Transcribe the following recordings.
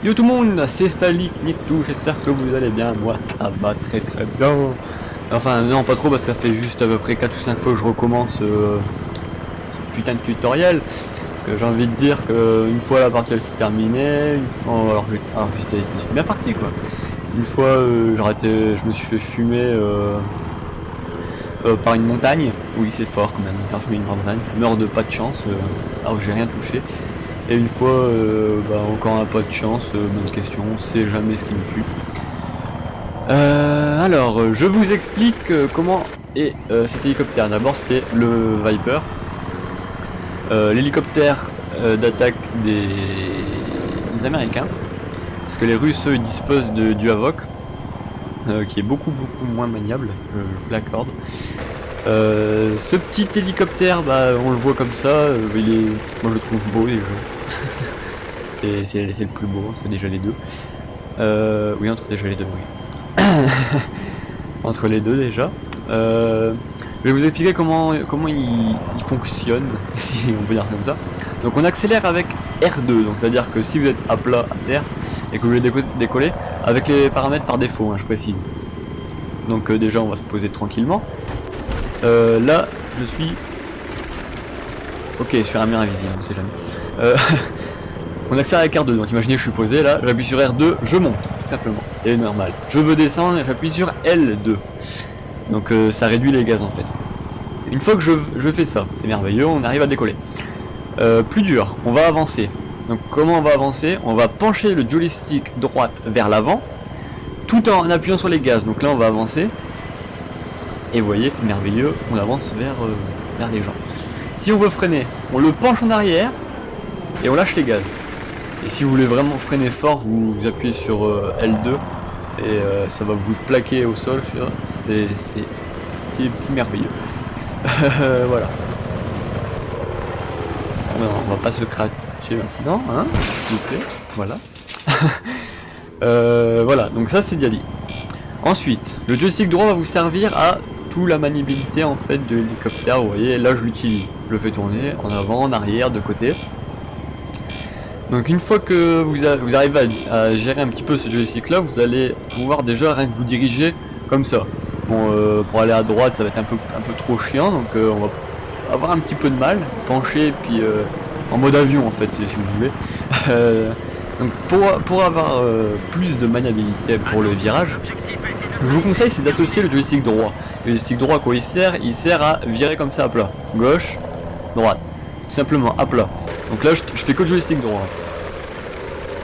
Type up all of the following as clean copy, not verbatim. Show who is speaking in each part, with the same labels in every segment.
Speaker 1: Yo tout le monde, c'est Stalik Nitou, j'espère que vous allez bien, moi ça va très bien. Enfin non pas trop parce que ça fait juste à peu près 4 ou 5 fois que je recommence ce putain de tutoriel. Parce que j'ai envie de dire que une fois la partie elle s'est terminée, une fois, alors que j'étais bien parti quoi. Une fois je me suis fait fumer par une montagne, oui c'est fort quand même, faire fumer une montagne, meurt de pas de chance, alors que j'ai rien touché. Et une fois, encore un pas de chance, bonne question, on sait jamais ce qui me tue. Alors, je vous explique comment est cet hélicoptère. D'abord, c'était le Viper, l'hélicoptère d'attaque des Américains, parce que les Russes, eux, ils disposent du Havok, qui est beaucoup moins maniable, je vous l'accorde. Ce petit hélicoptère, on le voit comme ça, moi je le trouve beau déjà. C'est le plus beau entre déjà les deux. Oui, entre déjà les deux, oui. Entre les deux déjà. Je vais vous expliquer comment il fonctionne, si on peut dire ça comme ça. Donc on accélère avec R2, donc c'est à dire que si vous êtes à plat à terre et que vous voulez décoller, avec les paramètres par défaut, hein, je précise. Donc déjà on va se poser tranquillement. Là je suis... Ok, sur un mur invisible, on sait jamais. On accélère avec R2, donc imaginez je suis posé là, j'appuie sur R2, je monte, tout simplement, c'est normal. Je veux descendre, j'appuie sur L2. Donc ça réduit les gaz en fait. Une fois que je fais ça, c'est merveilleux, on arrive à décoller. Plus dur, on va avancer. Donc comment on va avancer? On va pencher le joystick droite vers l'avant, tout en appuyant sur les gaz. Donc là on va avancer. Et vous voyez, c'est merveilleux, on avance vers les gens. Si on veut freiner, on le penche en arrière et on lâche les gaz. Et si vous voulez vraiment freiner fort, vous appuyez sur L2 et ça va vous plaquer au sol. C'est merveilleux. Voilà. Non, on va pas se cracher maintenant, hein, s'il vous plaît. Voilà. Voilà, donc ça c'est déjà dit. Ensuite, le joystick droit va vous servir à toute la maniabilité en fait de l'hélicoptère. Vous voyez, là je l'utilise. Je le fais tourner en avant, en arrière, de côté. Donc une fois que vous arrivez à gérer un petit peu ce joystick là, vous allez pouvoir déjà rien que vous diriger comme ça. Bon, pour aller à droite ça va être un peu trop chiant, donc on va avoir un petit peu de mal, pencher puis en mode avion en fait si vous voulez. Donc pour avoir plus de maniabilité pour le virage, je vous conseille c'est d'associer le joystick droit. Le joystick droit quoi il sert à virer comme ça à plat, gauche, droite, tout simplement à plat. Donc là je fais que le joystick droit.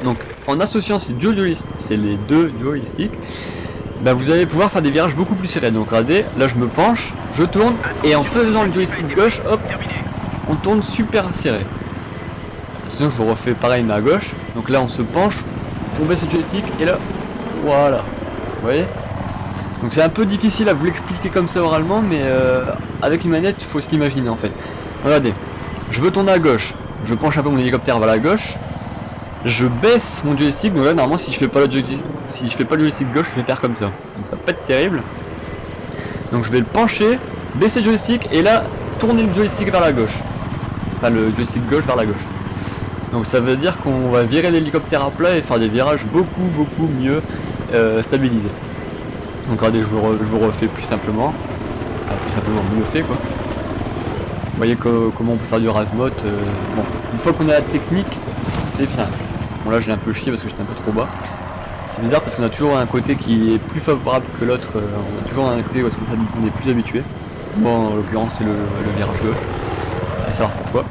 Speaker 1: Donc en associant ces les deux joysticks, vous allez pouvoir faire des virages beaucoup plus serrés. Donc regardez, là je me penche, je tourne et en faisant le joystick gauche, hop, on tourne super serré. Sinon je vous refais pareil mais à gauche. Donc là on se penche, on baisse le joystick et là, voilà. Vous voyez? Donc c'est un peu difficile à vous l'expliquer comme ça oralement, mais avec une manette il faut se l'imaginer en fait. Regardez, je veux tourner à gauche, je penche un peu mon hélicoptère vers la gauche, je baisse mon joystick, donc là normalement si je fais pas le joystick gauche je vais faire comme ça. Donc ça peut être terrible. Donc je vais le pencher, baisser le joystick et là tourner le joystick vers la gauche. Enfin le joystick gauche vers la gauche. Donc ça veut dire qu'on va virer l'hélicoptère à plat et faire des virages beaucoup mieux stabilisés. Donc regardez, je vous refais plus simplement. Enfin, plus simplement mieux fait quoi. Vous voyez comment on peut faire du Razmot. Bon, une fois qu'on a la technique, c'est bien. Bon là j'ai un peu chié parce que j'étais un peu trop bas. C'est bizarre parce qu'on a toujours un côté qui est plus favorable que l'autre. On a toujours un côté où on est plus habitué. Bon en l'occurrence c'est le virage gauche. Allez savoir pourquoi.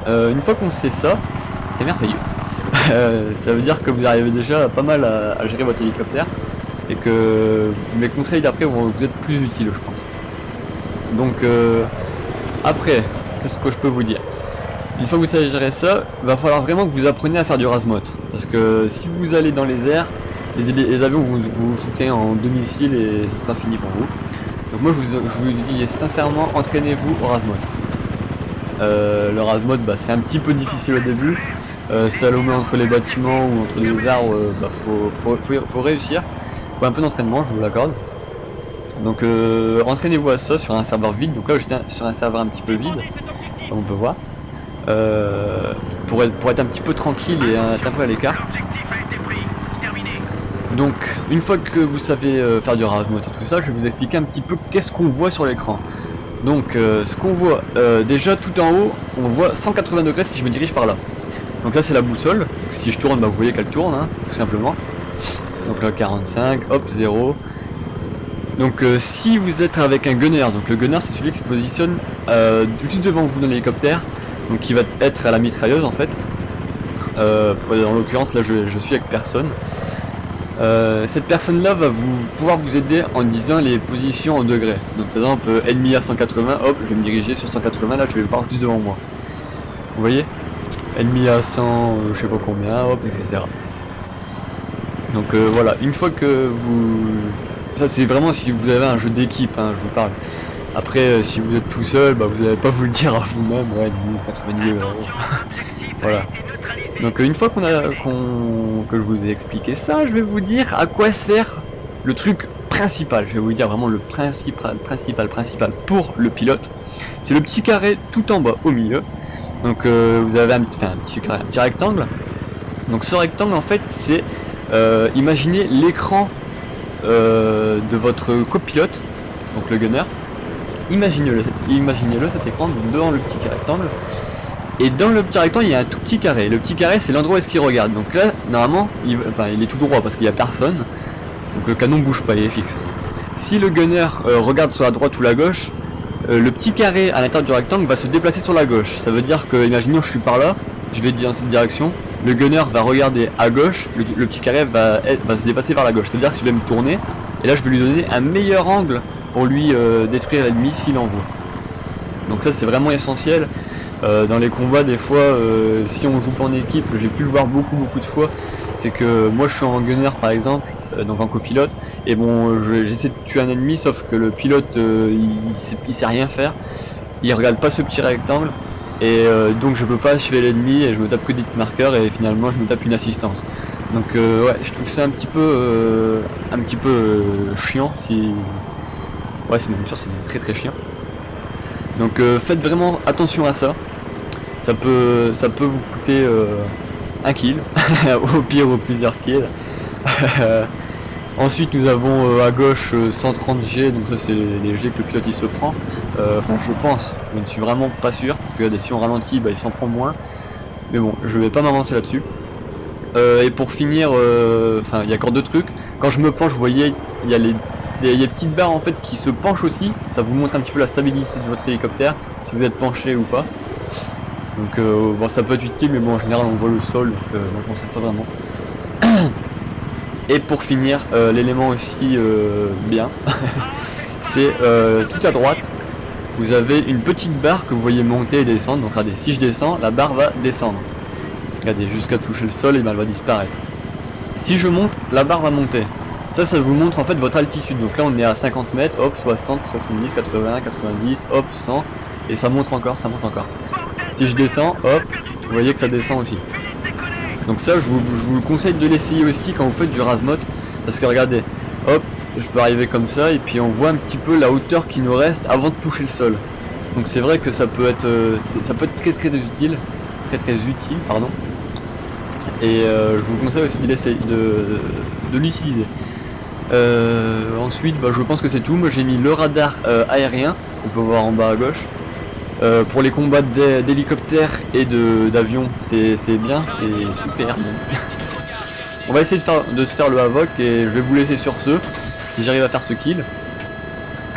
Speaker 1: Une fois qu'on sait ça, c'est merveilleux. Ça veut dire que vous arrivez déjà pas mal à gérer votre hélicoptère. Et que mes conseils d'après vont vous être plus utiles je pense. Donc après, qu'est-ce que je peux vous dire? Une fois que vous savez gérer ça, il va falloir vraiment que vous appreniez à faire du Razmot. Parce que si vous allez dans les airs, les avions vont vous shooter en 2 missiles et ce sera fini pour vous. Donc moi je vous dis sincèrement, entraînez-vous au Razmot. Le Razmot c'est un petit peu difficile au début. Salomé entre les bâtiments ou entre les arbres, faut réussir. Faut un peu d'entraînement, je vous l'accorde. Donc entraînez-vous à ça sur un serveur vide. Donc là j'étais sur un serveur un petit peu vide, comme on peut voir. pour être un petit peu tranquille et être un peu à l'écart. Donc une fois que vous savez faire du Razmot et tout ça, je vais vous expliquer un petit peu qu'est-ce qu'on voit sur l'écran. Donc ce qu'on voit, déjà tout en haut, on voit 180 degrés si je me dirige par là. Donc ça c'est la boussole, donc, si je tourne, bah, vous voyez qu'elle tourne, hein, tout simplement. Donc là 45, hop 0. Donc si vous êtes avec un gunner, donc le gunner c'est celui qui se positionne juste devant vous dans l'hélicoptère, donc qui va être à la mitrailleuse en fait. En l'occurrence là je suis avec personne. Cette personne là va pouvoir vous aider en disant les positions en degrés. Donc par exemple ennemi à 180, hop je vais me diriger sur 180, là je vais le voir juste devant moi. Vous voyez, ennemi à 100, je sais pas combien, hop, etc. Donc voilà, une fois que vous... Ça c'est vraiment si vous avez un jeu d'équipe, hein, je vous parle. Après si vous êtes tout seul, bah, vous n'allez pas vous le dire à vous-même, ouais, 90 €. Voilà. Donc une fois que je vous ai expliqué ça, je vais vous dire à quoi sert le truc principal. Je vais vous dire vraiment le principal pour le pilote. C'est le petit carré tout en bas au milieu. Donc vous avez un petit rectangle. Donc ce rectangle en fait c'est imaginez l'écran de votre copilote, donc le gunner. Imaginez-le cet écran devant le petit rectangle. Et dans le petit rectangle il y a un tout petit carré. Le petit carré c'est l'endroit où est-ce qu'il regarde. Donc là normalement il est tout droit parce qu'il n'y a personne. Donc le canon bouge pas, il est fixe. Si le gunner regarde sur la droite ou la gauche, le petit carré à l'intérieur du rectangle va se déplacer sur la gauche. Ça veut dire que, imaginons je suis par là, je vais dans cette direction, le gunner va regarder à gauche, le petit carré va se déplacer vers la gauche. C'est-à-dire que je vais me tourner, et là je vais lui donner un meilleur angle pour lui détruire l'ennemi s'il en veut. Donc ça c'est vraiment essentiel. Dans les combats des fois, si on joue pas en équipe, j'ai pu le voir beaucoup de fois, c'est que moi je suis en gunner par exemple, donc en copilote, et bon j'essaie de tuer un ennemi sauf que le pilote il sait rien faire, il regarde pas ce petit rectangle, et donc je peux pas achever l'ennemi et je me tape que des marqueurs et finalement je me tape une assistance. Donc ouais, je trouve ça un petit peu chiant, si... Ouais c'est même sûr, c'est très chiant. Donc faites vraiment attention à ça. Ça peut vous coûter un kill, au pire ou plusieurs kills. Ensuite nous avons à gauche 130 G, donc ça c'est les G que le pilote il se prend. Enfin je pense, je ne suis vraiment pas sûr, parce que si on ralentit il s'en prend moins. Mais bon, je vais pas m'avancer là-dessus. Et pour finir, enfin il y a encore deux trucs. Quand je me penche, vous voyez, il y a des petites barres en fait qui se penchent aussi. Ça vous montre un petit peu la stabilité de votre hélicoptère, si vous êtes penché ou pas. Donc bon ça peut être utile, mais bon en général on voit le sol, donc moi je m'en sers pas vraiment. Et pour finir, l'élément aussi bien, c'est tout à droite, vous avez une petite barre que vous voyez monter et descendre. Donc regardez, si je descends, la barre va descendre. Regardez, jusqu'à toucher le sol et elle va disparaître. Si je monte, la barre va monter. Ça vous montre en fait votre altitude. Donc là on est à 50 mètres, hop, 60, 70, 80, 90, hop, 100. Et ça monte encore, ça monte encore. Si je descends, hop, vous voyez que ça descend aussi. Donc ça je vous conseille de l'essayer aussi quand vous faites du Razmot. Parce que regardez, hop, je peux arriver comme ça et puis on voit un petit peu la hauteur qui nous reste avant de toucher le sol. Donc c'est vrai que ça peut être très utile. Très utile, pardon. Et je vous conseille aussi de l'utiliser. Ensuite je pense que c'est tout. Moi j'ai mis le radar aérien qu'on peut voir en bas à gauche. Pour les combats d'hélicoptères et d'avions c'est bien, c'est super. On va essayer de se faire le Havoc et je vais vous laisser sur ce, si j'arrive à faire ce kill.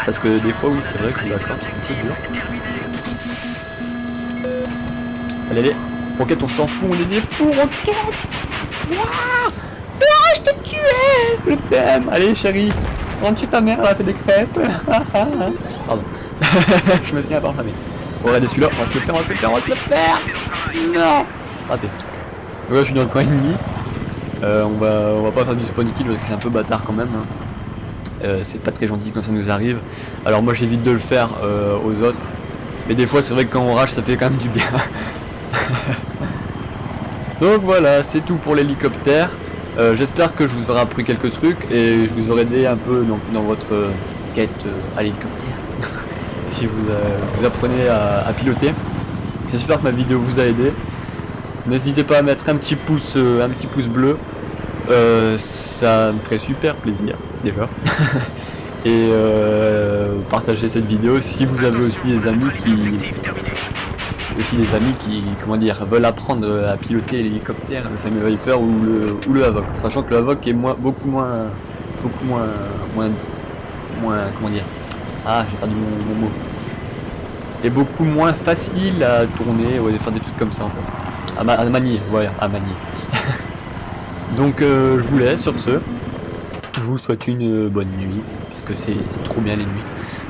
Speaker 1: Parce que des fois oui c'est vrai que je suis d'accord, c'est un peu dur. Allez, Roquette on s'en fout, on est des fous, Roquette. Wouah, je t'ai tué. Je t'aime. Allez chérie, rentre chez ta mère, elle a fait des crêpes. Pardon, je me suis un peu enflammé. On va regarder celui-là, on va se le faire, Non. Raté. Donc là je suis dans le coin ennemi. On va pas faire du spawn kill parce que c'est un peu bâtard quand même. C'est pas très gentil quand ça nous arrive. Alors moi j'évite de le faire aux autres. Mais des fois c'est vrai que quand on rage ça fait quand même du bien. Donc voilà, c'est tout pour l'hélicoptère. J'espère que je vous aurai appris quelques trucs et je vous aurai aidé un peu dans votre quête à l'hélicoptère. Si vous apprenez à piloter. J'espère que ma vidéo vous a aidé. N'hésitez pas à mettre un petit pouce bleu. Ça me ferait super plaisir déjà. Et partagez cette vidéo si vous avez aussi des amis qui comment dire veulent apprendre à piloter l'hélicoptère, le fameux Viper ou le Havoc. Sachant que le Havoc est beaucoup moins comment dire. Ah, j'ai perdu mon mot. Est beaucoup moins facile à tourner, ouais, de faire des trucs comme ça en fait. À manier, voilà, à manier. Donc je vous laisse sur ce. Je vous souhaite une bonne nuit, puisque c'est trop bien les nuits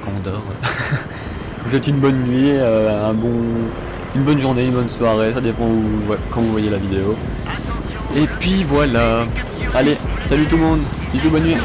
Speaker 1: quand on dort. Je vous souhaite une bonne nuit, une bonne journée, une bonne soirée, ça dépend quand vous voyez la vidéo. Et puis voilà. Allez, salut tout le monde, bisous, bonne nuit.